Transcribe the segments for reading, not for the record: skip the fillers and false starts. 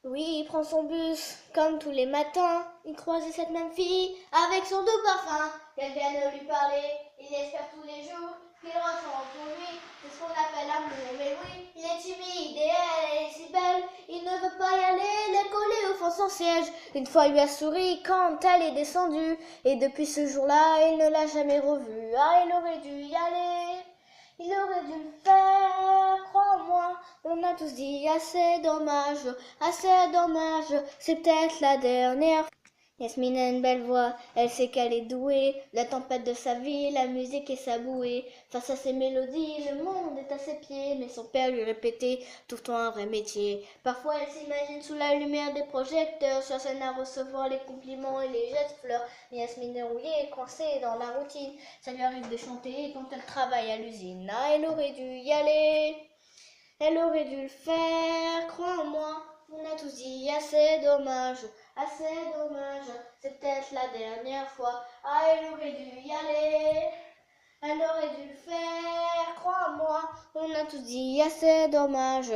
Louis prend son bus, comme tous les matins. Il croise cette même fille, avec son doux parfum. Qu'elle vienne lui parler, il espère tous les jours qu'il ressent pour lui. C'est ce qu'on appelle l'amour. Mais oui, il est timide et elle est si belle. Il ne veut pas y aller, il est collé au fond de son siège. Une fois, il lui a souri quand elle est descendue. Et depuis ce jour-là, il ne l'a jamais revue. Ah, il aurait dû y aller. Il aurait dû le faire, crois-moi. On a tous dit assez dommage, c'est peut-être la dernière. Yasmine a une belle voix, elle sait qu'elle est douée. La tempête de sa vie, la musique est sa bouée. Face à ses mélodies, le monde est à ses pieds. Mais son père lui répétait, trouve-toi un vrai métier. Parfois elle s'imagine sous la lumière des projecteurs, sur scène à recevoir les compliments et les jets de fleurs. Mais Yasmine est rouillée, coincée dans la routine. Ça lui arrive de chanter quand elle travaille à l'usine. Ah, elle aurait dû y aller. Elle aurait dû le faire, crois-moi. On a tous dit assez dommage, c'est peut-être la dernière fois. Ah, elle aurait dû y aller. Elle aurait dû le faire, crois-moi. On a tous dit assez dommage,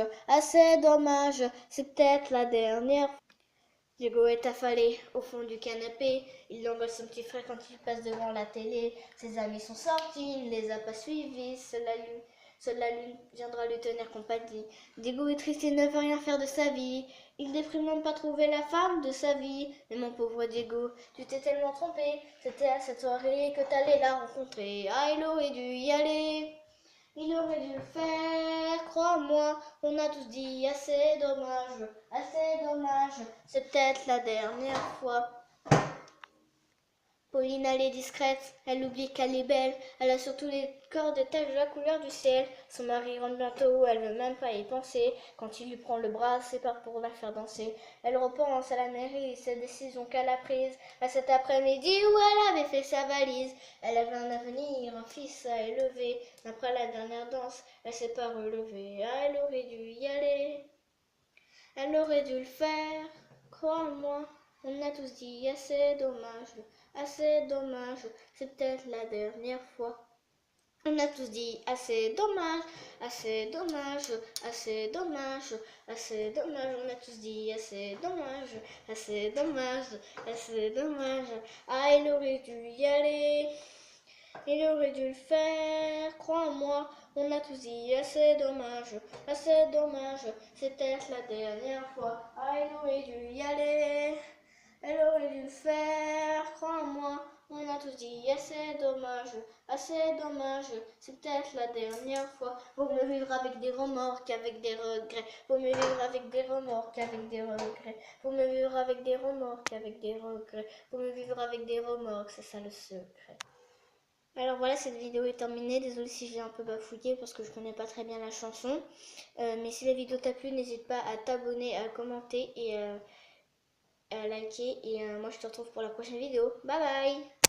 c'est peut-être la dernière fois. Diego est affalé au fond du canapé. Il angoisse son petit frère quand il passe devant la télé. Ses amis sont sortis, il ne les a pas suivis. Seule la lune viendra lui tenir compagnie. Diego est triste et ne veut rien faire de sa vie. Il déprime de ne pas trouver la femme de sa vie. Mais mon pauvre Diego, tu t'es tellement trompé. C'était à cette soirée que t'allais la rencontrer. Ah, il aurait dû y aller. Il aurait dû le faire, crois-moi. On a tous dit assez dommage, c'est peut-être la dernière fois. Pauline, elle est discrète, elle oublie qu'elle est belle. Elle a surtout les corps de taches de la couleur du ciel. Son mari rentre bientôt, elle veut même pas y penser. Quand il lui prend le bras, c'est pas pour la faire danser. Elle repense à la mairie, cette décision qu'elle a prise, à cet après-midi où elle avait fait sa valise. Elle avait un avenir, un fils à élever. Après la dernière danse, elle s'est pas relevée. Ah, elle aurait dû y aller. Elle aurait dû le faire, crois-moi. On a tous dit assez dommage, c'est peut-être la dernière fois. On a tous dit assez dommage, assez dommage, assez dommage, assez dommage. On a tous dit assez dommage, assez dommage, assez dommage. Ah, il aurait dû y aller. Il aurait dû le faire, crois-moi. On a tous dit assez dommage, c'est peut-être la dernière fois. Ah, il aurait dû y aller. Elle aurait dû le faire, crois-moi. On a tous dit assez dommage, c'est peut-être la dernière fois. Vaut mieux vivre avec des remords qu'avec des regrets. Vaut mieux vivre avec des remords qu'avec des regrets. Vaut mieux vivre avec des remords qu'avec des regrets. Vaut mieux vivre avec des remords, c'est ça le secret. Alors voilà, cette vidéo est terminée. Désolée si j'ai un peu bafouillé parce que je connais pas très bien la chanson. Mais si la vidéo t'a plu, n'hésite pas à t'abonner, à commenter et à liker. Et moi, je te retrouve pour la prochaine vidéo. Bye bye!